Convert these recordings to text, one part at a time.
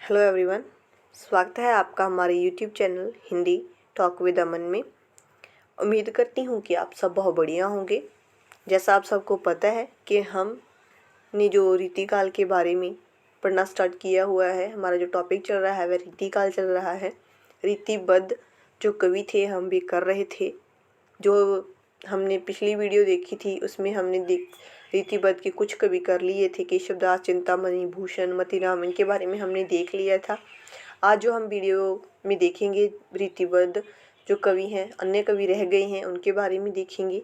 Hello everyone, स्वागत है आपका हमारे YouTube channel Hindi talk with Aman में। उम्मीद करती हूँ कि आप सब बहुत बढ़िया होंगे। जैसा आप सबको पता है कि हमने जो रीतिकाल के बारे में पढ़ना स्टार्ट किया हुआ है, हमारा जो टॉपिक चल रहा है वह रीतिकाल चल रहा है। रीतिबद्ध जो कवि थे हम भी कर रहे थे। जो हमने पिछली वीडियो देखी थी उसमें हमने रीतिबद्ध के कुछ कवि कर लिए थे। केशवदास, चिंतामणि, भूषण, मतीराम, इनके बारे में हमने देख लिया था। आज जो हम वीडियो में देखेंगे रीतिबद्ध जो कवि हैं, अन्य कवि रह गए हैं, उनके बारे में देखेंगे।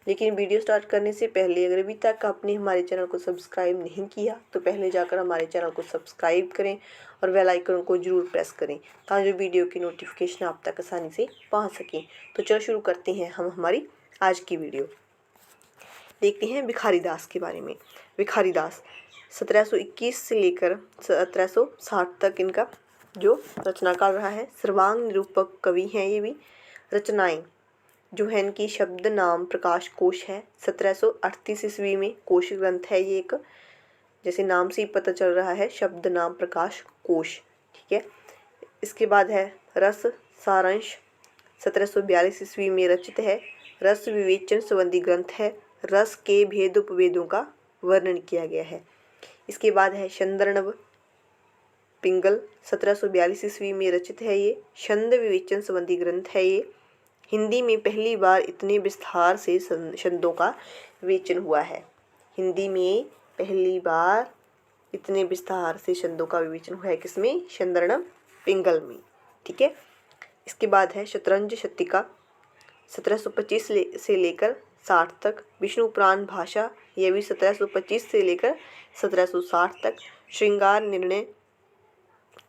लेकिन वीडियो स्टार्ट करने से पहले अगर अभी तक आपने हमारे चैनल को सब्सक्राइब नहीं किया तो पहले जाकर हमारे चैनल को सब्सक्राइब करें और बेल आइकन को ज़रूर प्रेस करें ताकि वीडियो की नोटिफिकेशन आप तक आसानी से पहुंच सकें। तो चलो शुरू करते हैं हम हमारी आज की वीडियो। देखते हैं भिखारी दास के बारे में। भिखारी दास 1721 से लेकर 1760 तक इनका जो रचनाकाल रहा है। सर्वांग निरूपक कवि हैं ये भी। रचनाएं जो है इनकी शब्द नाम प्रकाश कोश है। 1738 ईस्वी में कोश ग्रंथ है ये एक, जैसे नाम से ही पता चल रहा है, शब्द नाम प्रकाश कोश। ठीक है। इसके बाद है रस सारांश, 1742 ईस्वी में रचित है। रस विवेचन संबंधी ग्रंथ है। रस के भेद उपभेदों का वर्णन किया गया है। इसके बाद है छंदर्णव पिंगल, 1742 ईस्वी में रचित है ये। छंद विवेचन संबंधी ग्रंथ है ये। हिंदी में पहली बार इतने विस्तार से छंदों का विवेचन हुआ है। हिंदी में पहली बार इतने विस्तार से छंदों का विवेचन हुआ है किसमें? छंदर्णव पिंगल में। ठीक है। इसके बाद है शतरंज शतिका, 1725 से लेकर 60 तक। विष्णु पुराण भाषा, यह भी 1725 से लेकर 1760 तक। श्रृंगार निर्णय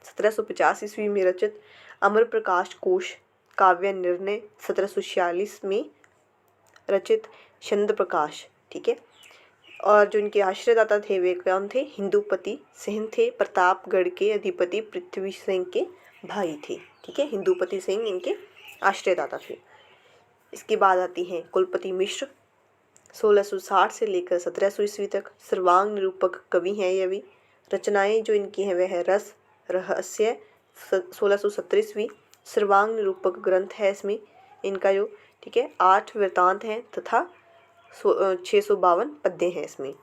1750 ईस्वी में रचित। अमर प्रकाश कोश काव्य निर्णय 1746 में रचित। छंद प्रकाश। ठीक है। और जो इनके आश्रयदाता थे वे कौन थे? हिंदुपति सिंह थे, प्रतापगढ़ के अधिपति पृथ्वी सिंह के भाई थे। ठीक है। हिंदुपति सिंह इनके आश्रयदाता थे। इसके बाद आती हैं कुलपति मिश्र, 1660 से लेकर 1700 ईस्वी तक। सर्वांग निरूपक कवि हैं ये भी। रचनाएं जो इनकी हैं वह है रस रहस्य, 1670 ईस्वी। सर्वांग निरूपक ग्रंथ है इसमें इनका जो। ठीक है। 8 वृत्तांत हैं तथा 652 पद्य हैं इसमें।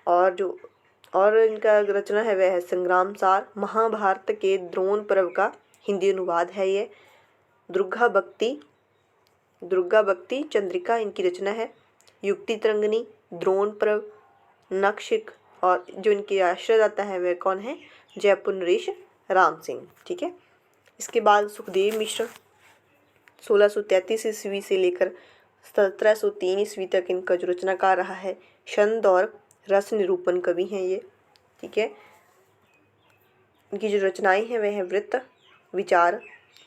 और इनका रचना है वह है संग्राम सार, महाभारत के द्रोण पर्व का हिंदी अनुवाद है ये। दुर्गा भक्ति चंद्रिका इनकी रचना है। युक्ति तरंगिणी, द्रोण पर्व, नखशिख, और जो इनके आश्रयदाता है वह कौन है? जयपुर नरेश राम सिंह। ठीक है। इसके बाद सुखदेव मिश्र, 1633 ईस्वी से लेकर 1703 ईस्वी तक इनका जो रचनाकार रहा है। छंद और रस निरूपण कवि हैं ये। ठीक है। इनकी जो रचनाएं हैं वह है वृत्त विचार,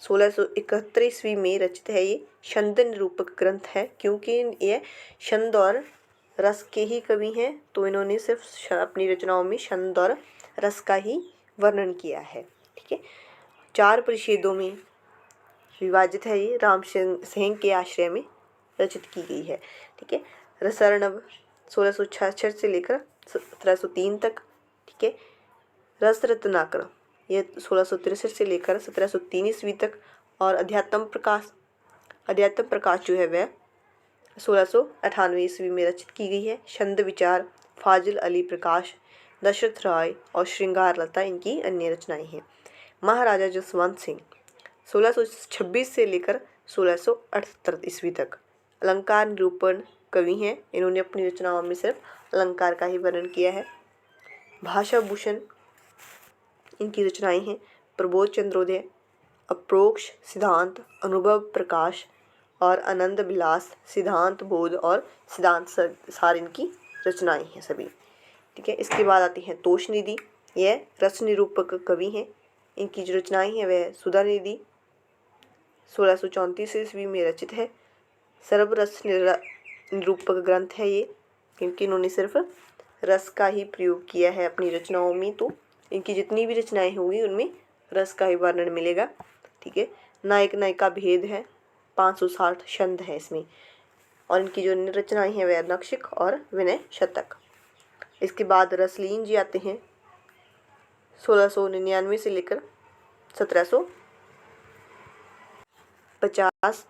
1671 ईस्वी में रचित है ये। छंद निरूपक ग्रंथ है क्योंकि ये छंद और रस के ही कवि हैं तो इन्होंने सिर्फ अपनी रचनाओं में छंद और रस का ही वर्णन किया है। ठीक है। 4 परिच्छेदों में विभाजित है ये। राम सिंह के आश्रय में रचित की गई है। ठीक है। रसर्णव 1666 से लेकर 1703 तक। ठीक है। रस रत्नाकर ये 1663 से लेकर 1703 ईस्वी तक। और अध्यात्म प्रकाश जो है वह 1698 ईस्वी में रचित की गई है। छंद विचार फाजिल अली प्रकाश, दशरथ राय और श्रृंगार लता इनकी अन्य रचनाएं हैं। महाराजा जसवंत सिंह 1626 से लेकर 1678 ईस्वी तक अलंकार निरूपण कवि हैं। इन्होंने अपनी रचनाओं में सिर्फ अलंकार का ही वर्णन किया है। भाषा भूषण इनकी रचनाएं हैं। प्रबोध चंद्रोदय, अप्रोक्ष सिद्धांत, अनुभव प्रकाश और आनंद विलास, सिद्धांत बोध और सिद्धांत सार इनकी रचनाएं हैं सभी। ठीक है। इसके बाद आती हैं तोष निधि, यह रस निरूपक कवि हैं। इनकी जो रचनाएं हैं वह सुधा निधि 1634 ईस्वी में रचित है। सर्व रस निरूपक ग्रंथ है ये क्योंकि इन्होंने सिर्फ रस का ही प्रयोग किया है अपनी रचनाओं में, तो इनकी जितनी भी रचनाएं होंगी उनमें रस का ही वर्णन मिलेगा। ठीक है। नायक नायिका भेद है, 560 छंद है इसमें। और इनकी जो रचनाएं हैं वह नखशिख और विनय शतक। इसके बाद रसलीन जी आते हैं 1699 से लेकर 1750।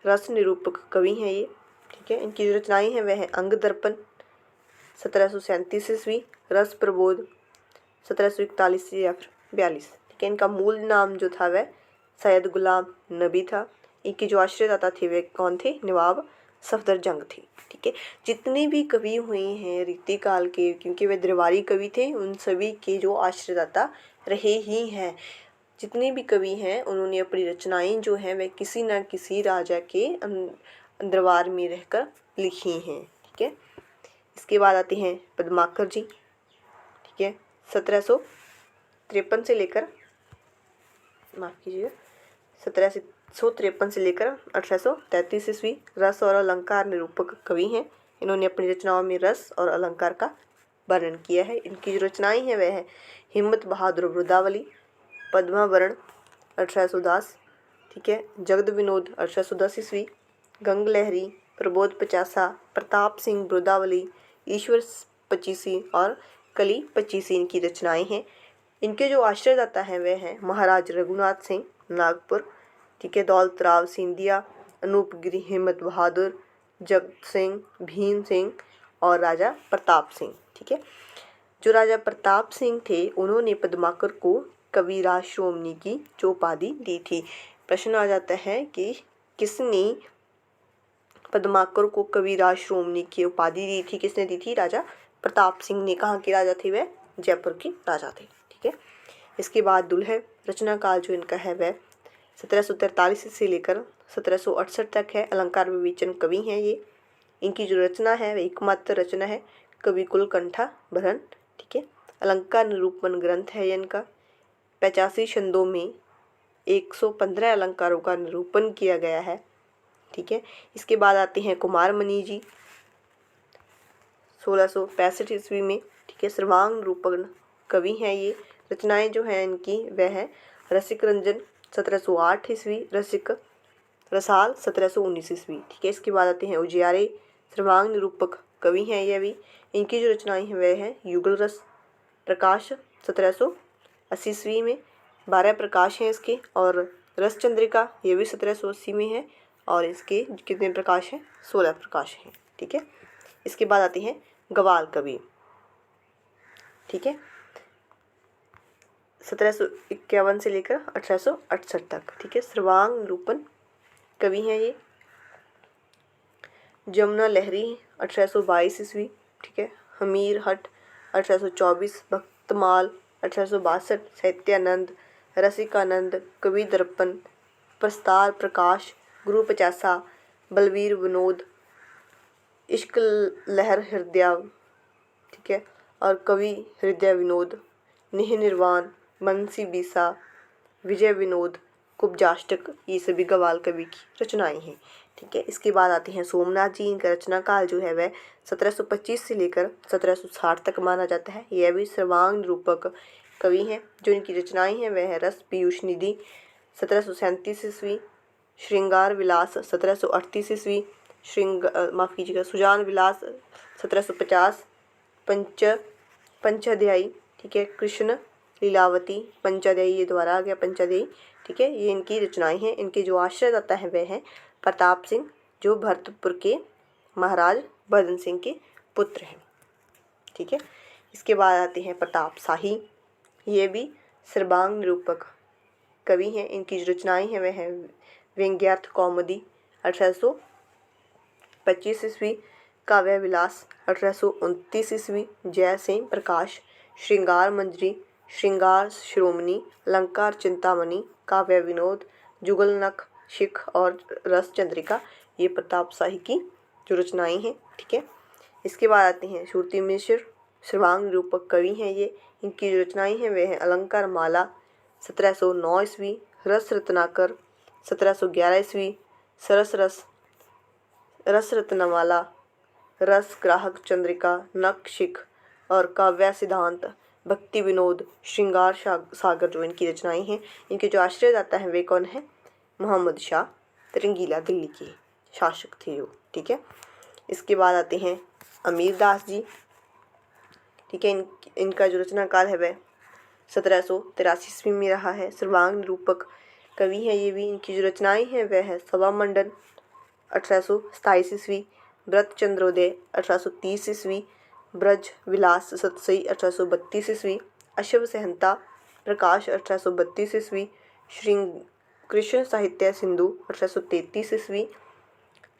रस निरूपक कवि हैं ये, ठीक है। इनकी जो रचनाएं हैं वह है अंग दर्पण 1737 ईस्वी, रस प्रबोध 1741 या फिर 42, ठीक है। इनका मूल नाम जो था वह सैयद गुलाम नबी था। इनके जो आश्रयदाता थे वे कौन थे? नवाब सफदरजंग थे, ठीक है। जितने भी कवि हुए हैं रीति काल के, क्योंकि वे दरबारी कवि थे, उन सभी के जो आश्रयदाता रहे ही हैं। जितने भी कवि हैं उन्होंने अपनी रचनाएं जो हैं वह किसी न किसी राजा के दरबार में रहकर लिखी हैं, ठीक है। इसके बाद आते हैं पद्माकर जी, ठीक है। 1753 से लेकर 1753 से लेकर 1833 ईस्वी, रस और अलंकार निरूपक कवि हैं। इन्होंने अपनी रचनाओं में रस और अलंकार का वर्णन किया है। इनकी जो रचनाएं हैं वह है हिम्मत बहादुर वृद्धावली, पद्मावरण 1810, ठीक है। जगद विनोद 1810 ईस्वी, गंग लहरी, प्रबोध पचासा, प्रताप सिंह वृद्धावली, ईश्वर पचीसी और कली पचीसी इनकी रचनाएं हैं। इनके जो आश्रयदाता हैं वे हैं महाराज रघुनाथ सिंह नागपुर, ठीक है, दौलत राव सिंधिया, अनूपगिरी हिम्मत बहादुर, जगत सिंह, भीम सिंह और राजा प्रताप सिंह, ठीक है। जो राजा प्रताप सिंह थे उन्होंने पद्माकर को कविराज श्रोमणी की जो उपाधि दी थी। प्रश्न आ जाता है कि किसने पद्माकर को कविराज श्रोमणी की उपाधि दी थी? किसने दी थी? राजा प्रताप सिंह ने। कहाँ के राजा थे? वह जयपुर के राजा थे, ठीक है। इसके बाद दुल्हन रचना काल जो इनका है वह 1743 से लेकर 1768 तक है। अलंकार विवेचन कवि हैं ये। इनकी जो रचना है वह एकमात्र रचना है कवि कुलकंठा भरण, ठीक है। अलंकार निरूपण ग्रंथ है इनका। 85 छंदों में 115 अलंकारों का निरूपण किया गया है, ठीक है। इसके बाद आते हैं कुमार मणि जी 1665 ईस्वी में, ठीक है। सर्वांग निरूपण कवि हैं ये। रचनाएं जो हैं इनकी वह है रसिक रंजन 1708 ईस्वी, रसिक रसाल 1719 ईस्वी, ठीक है। इसके बाद आते हैं उजियारे, सर्वांग निरूपक कवि हैं ये भी। इनकी जो रचनाएं हैं वह है युगल रस, प्रकाश 1780 ईस्वी में, 12 प्रकाश हैं इसके। और रस चंद्रिका ये भी 1780 में है और इसके कितने प्रकाश हैं? 16 प्रकाश हैं, ठीक है। इसके बाद आते हैं गवाल कवि, ठीक है, 1751 से लेकर 1868 तक, ठीक है। सर्वांग निरूपण कवि हैं ये। जमुना लहरी 1822 ईस्वी, ठीक है। हमीर हट 1824, भक्तमाल 1862, साहित्यानंद, रसिकानंद, कवि दर्पण, प्रस्तार प्रकाश, गुरु पचासा, बलवीर विनोद, इश्क लहर हृदय, ठीक है, और कवि हृदय विनोद, निह निर्वाण, मनसी बीसा, विजय विनोद, कुब्जाष्टक, ये सभी गवाल कवि की रचनाएं हैं, ठीक है। इसके बाद आते हैं सोमनाथ जी। इनका रचना काल जो है वह 1725 से लेकर 1760 तक माना जाता है। यह भी सर्वांग निरूपक कवि हैं। जो इनकी रचनाएं हैं वह है रस पीयूष निधि 1737 ईस्वी, श्रृंगार विलास 1738 ईस्वी, माफ़ कीजिएगा सुजान विलास 1750, पंचाध्यायी, ठीक है, कृष्ण लीलावती पंचाध्यायी, ये दोबारा आ गया पंचाध्यायी, ठीक है। ये इनकी रचनाएं हैं। इनके जो आश्रयदाता हैं वह हैं प्रताप सिंह जो भरतपुर के महाराज बदन सिंह के पुत्र हैं, ठीक है। इसके बाद आते हैं प्रताप शाही, ये भी सर्वांग निरूपक कवि हैं। इनकी जो रचनाएं हैं वह हैं व्यंग्यार्थ कौमुदी 1825 ईस्वी, काव्य विलास 1829 ईस्वी, जय सिंह प्रकाश, श्रृंगार मंजरी, श्रृंगार शिरोमणि, अलंकार चिंतामणि, काव्य विनोद, जुगलनख, शिख और रस चंद्रिका, ये प्रताप शाही की जो रचनाएं हैं, ठीक है। इसके बाद आते हैं श्रुति मिश्र, सर्वांग निरूपक कवि हैं ये। इनकी जो रचनाएं हैं वे हैं अलंकार माला 1709 ईस्वी, रस रत्नाकर 1711 ईस्वी, रस रत्नमाला, रस ग्राहक चंद्रिका, नख शिख और काव्य सिद्धांत, भक्ति विनोद, श्रृंगार सागर, जो इनकी रचनाएं हैं। इनके जो आश्रयदाता हैं वे कौन है? मोहम्मद शाह रंगीला, दिल्ली के शासक थे वो, ठीक है। इसके बाद आते हैं अमीर दास जी, ठीक है। इनका जो रचना काल है वह 1783 ईस्वी में रहा है। सर्वांग निरूपक कवि हैं ये भी। इनकी जो रचनाएं हैं वह है सभा मंडन 1827 ईस्वी, व्रत चंद्रोदय 1830 ईस्वी, ब्रज विलास सतसई 1832 ईस्वी, अश्व सहनता प्रकाश 1832 ईस्वी, श्री कृष्ण साहित्य सिंधु 1833 ईस्वी,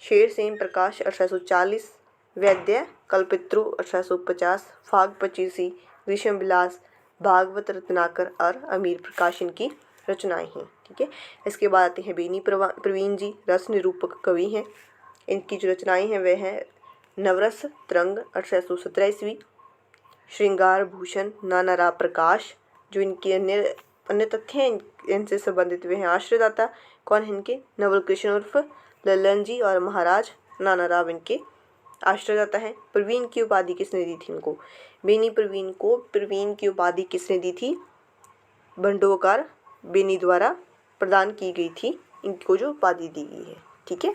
शेरसेन प्रकाश 1840, वैद्य कल्पतरु 1850, फाग 25, विषम विलास, भागवत रत्नाकर और अमीर प्रकाश इनकी रचनाएं हैं। ठीक है। इसके बाद आते हैं बेनी प्रवीण जी, रस निरूपक कवि हैं। इनकी जो रचनाएं हैं वह है नवरस तरंग 1817 ईस्वी, श्रृंगार भूषण नानाराव प्रकाश। जो इनके अन्य तथ्य हैं इनसे संबंधित वे हैं आश्रयदाता। कौन है इनके? नवल कृष्ण उर्फ लल्लन जी और महाराज नानाराव इनके आश्रयदाता हैं। प्रवीण की उपाधि किसने दी थी इनको? बेनी प्रवीण को प्रवीण की उपाधि किसने दी थी? भंडोकार बेनी द्वारा प्रदान की गई थी इनको जो उपाधि दी गई है। ठीक है।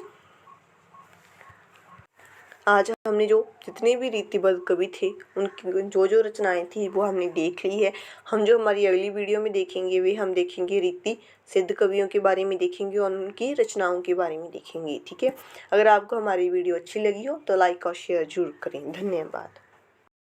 आज हमने जो जितने भी रीतिबद्ध कवि थे उनकी जो रचनाएं थी वो हमने देख ली है। हम जो हमारी अगली वीडियो में देखेंगे वे हम देखेंगे रीति सिद्ध कवियों के बारे में देखेंगे और उनकी रचनाओं के बारे में देखेंगे। ठीक है। अगर आपको हमारी वीडियो अच्छी लगी हो तो लाइक और शेयर जरूर करें। धन्यवाद।